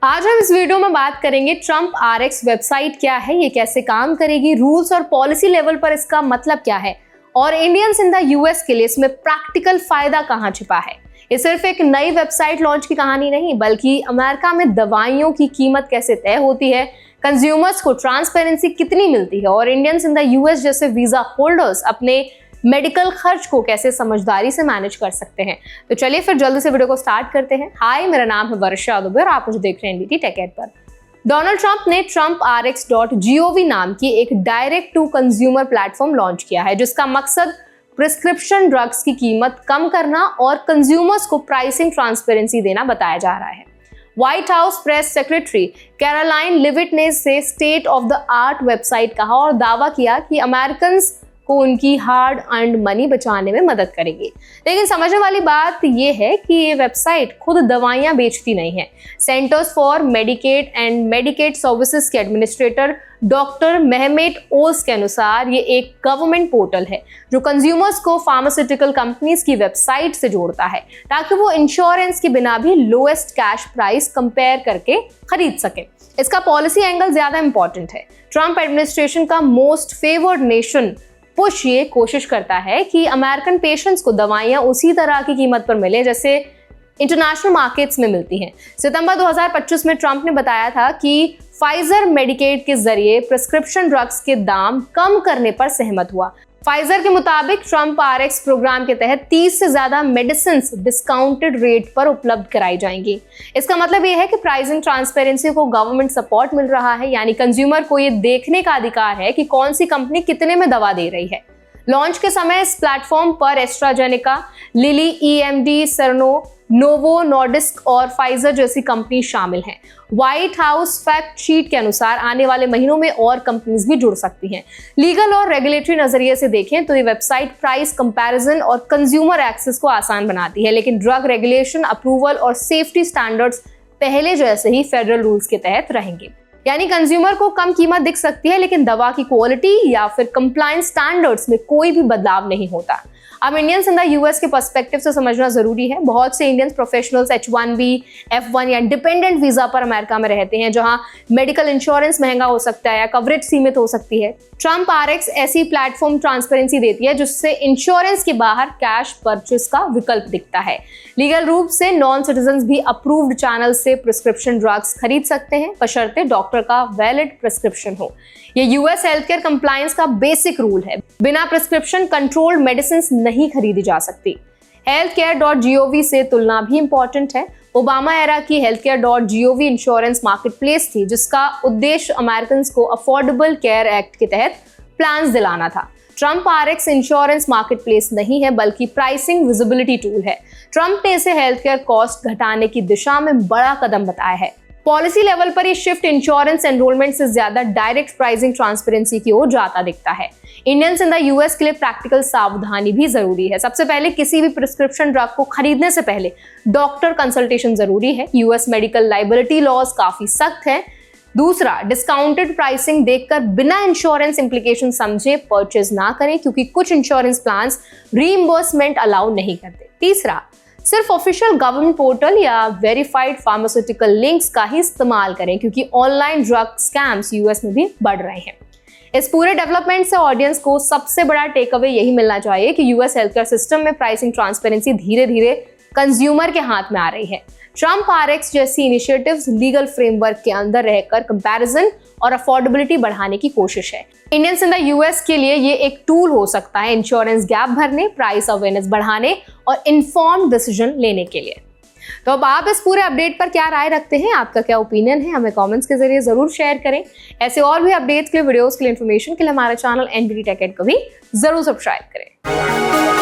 आज हम इस वीडियो में बात करेंगे ट्रम्प RX वेबसाइट क्या है, ये कैसे काम करेगी, रूल्स और पॉलिसी लेवल पर इसका मतलब क्या है और इंडियंस इन द US के लिए इसमें प्रैक्टिकल फायदा कहां छिपा है। ये सिर्फ एक नई वेबसाइट लॉन्च की कहानी नहीं, बल्कि अमेरिका में दवाइयों की कीमत कैसे तय होती है, कंज्यूमर्स को ट्रांसपेरेंसी कितनी मिलती है और इंडियंस इन द US जैसे वीजा होल्डर्स अपने मेडिकल खर्च को कैसे समझदारी से मैनेज कर सकते हैं। तो चलिए फिर जल्दी से वीडियो को स्टार्ट करते हैं। हाय, मेरा नाम है वर्षा दुबे और आप मुझे देख रहे हैं NDT टेक एड पर। डोनाल्ड ट्रंप ने TrumpRx.gov नाम की एक direct to consumer platform launch किया है, जिसका मकसद प्रिस्क्रिप्शन ड्रग्स की कीमत कम करना और कंज्यूमर्स को प्राइसिंग ट्रांसपेरेंसी देना बताया जा रहा है। White house press secretary Caroline लिविट ने इसे state of the art website कहा और दावा किया कि अमेरिकन को उनकी हार्ड अर्न्ड मनी बचाने में मदद करेगी। लेकिन समझने वाली बात यह है कि ये वेबसाइट खुद दवाइयां बेचती नहीं है। Centres for Medicaid and Medicaid services के एडमिनिस्ट्रेटर डॉक्टर मेहमेट ओल्स के अनुसार ये एक गवर्नमेंट पोर्टल है जो कंज्यूमर्स को फार्मास्यूटिकल कंपनीज की वेबसाइट से जोड़ता है ताकि वो इंश्योरेंस के बिना भी लोएस्ट कैश प्राइस कंपेयर करके खरीद सके। इसका पॉलिसी एंगल ज्यादा इंपॉर्टेंट है। ट्रंप एडमिनिस्ट्रेशन का मोस्ट फेवर्ड नेशन पुश ये कोशिश करता है कि अमेरिकन पेशेंट्स को दवाइयां उसी तरह की कीमत पर मिले जैसे इंटरनेशनल मार्केट्स में मिलती हैं। सितंबर 2025 में ट्रंप ने बताया था कि फाइजर मेडिकेड के जरिए प्रिस्क्रिप्शन ड्रग्स के दाम कम करने पर सहमत हुआ। फाइजर के मुताबिक ट्रंप RX प्रोग्राम के तहत 30 से ज्यादा मेडिसिन डिस्काउंटेड रेट पर उपलब्ध कराई जाएंगी। इसका मतलब यह है कि प्राइसिंग ट्रांसपेरेंसी को गवर्नमेंट सपोर्ट मिल रहा है, यानी कंज्यूमर को ये देखने का अधिकार है कि कौन सी कंपनी कितने में दवा दे रही है। लॉन्च के समय इस प्लेटफॉर्म पर AstraZeneca, Lilly, EMD, Serono, Novo Nordisk और फाइजर जैसी कंपनी शामिल हैं। व्हाइट हाउस फैक्ट शीट के अनुसार आने वाले महीनों में और कंपनीज भी जुड़ सकती हैं। लीगल और रेगुलेटरी नजरिए से देखें तो ये वेबसाइट प्राइस कंपैरिजन और कंज्यूमर एक्सेस को आसान बनाती है, लेकिन ड्रग रेगुलेशन, अप्रूवल और सेफ्टी स्टैंडर्ड्स पहले जैसे ही फेडरल रूल्स के तहत रहेंगे। यानी कंज्यूमर को कम कीमत दिख सकती है, लेकिन दवा की क्वालिटी या फिर कंप्लायंस स्टैंडर्ड्स में कोई भी बदलाव नहीं होता। अब इंडियंस इन द US के पर्सपेक्टिव से समझना जरूरी है। बहुत से इंडियंस प्रोफेशनल्स H1B, F1 या डिपेंडेंट वीजा पर अमेरिका में रहते हैं, जहां मेडिकल इंश्योरेंस महंगा हो सकता है या कवरेज सीमित हो सकती है। ट्रंप RX ऐसी प्लेटफॉर्म ट्रांसपेरेंसी देती है जिससे इंश्योरेंस के बाहर कैश परचेस का विकल्प दिखता है। लीगल रूप से नॉन सिटीजन्स भी अप्रूव्ड चैनल से प्रिस्क्रिप्शन ड्रग्स खरीद सकते हैं, बशर्ते डॉक्टर का वैलिड प्रिस्क्रिप्शन हो। ये US हेल्थ केयर कंप्लायंस का बेसिक रूल है। बिना प्रिस्क्रिप्शन कंट्रोल्ड मेडिसिन नहीं खरीदी जा सकती। healthcare.gov से तुलना भी इंपॉर्टेंट है। ओबामा एरा की healthcare.gov इंश्योरेंस मार्केटप्लेस थी, जिसका उद्देश्य अमेरिकन को अफोर्डेबल केयर एक्ट के तहत प्लान्स दिलाना था। ट्रंप RX इंश्योरेंस मार्केटप्लेस नहीं है, बल्कि प्राइसिंग विजिबिलिटी टूल है। ट्रंप ने इसे हेल्थ केयर कॉस्ट घटाने की दिशा में बड़ा कदम बताया है। पॉलिसी लेवल पर ये शिफ्ट इंश्योरेंस एनरोलमेंट से ज्यादा डायरेक्ट प्राइसिंग ट्रांसपेरेंसी की ओर जाता दिखता है। इंडियंस इन द US के लिए प्रैक्टिकल सावधानी भी जरूरी है। सबसे पहले किसी भी प्रिस्क्रिप्शन ड्रग को खरीदने से पहले डॉक्टर कंसल्टेशन जरूरी है। US मेडिकल लाइबिलिटी लॉज काफी सख्त है। दूसरा, डिस्काउंटेड प्राइसिंग देखकर बिना इंश्योरेंस इंप्लीकेशन समझे परचेज ना करें, क्योंकि कुछ इंश्योरेंस प्लान्स रीइंबर्समेंट अलाउ नहीं करते। तीसरा, सिर्फ ऑफिशियल गवर्नमेंट पोर्टल या वेरीफाइड फार्मास्यूटिकल लिंक्स का ही इस्तेमाल करें, क्योंकि ऑनलाइन ड्रग स्कैम्स US में भी बढ़ रहे हैं। इस पूरे डेवलपमेंट से ऑडियंस को सबसे बड़ा टेक अवे यही मिलना चाहिए कि US हेल्थ केयर सिस्टम में प्राइसिंग ट्रांसपेरेंसी धीरे धीरे कंज्यूमर के हाथ में आ रही है। ट्रंप RX जैसी इनिशिएटिव्स लीगल फ्रेमवर्क के अंदर रहकर कंपैरिजन और अफोर्डेबिलिटी बढ़ाने की कोशिश है। इंडियंस इन द US के लिए ये एक टूल हो सकता है इंश्योरेंस गैप भरने, प्राइस अवेयरनेस बढ़ाने और इन्फॉर्म्ड डिसीजन लेने के लिए। तो अब आप इस पूरे अपडेट पर क्या राय रखते हैं, आपका क्या ओपिनियन है, हमें कमेंट्स के जरिए जरूर शेयर करें। ऐसे और भी अपडेट्स के लिए, वीडियोस के लिए, इन्फॉर्मेशन के लिए हमारा चैनल NDT टेक एड को भी जरूर सब्सक्राइब करें।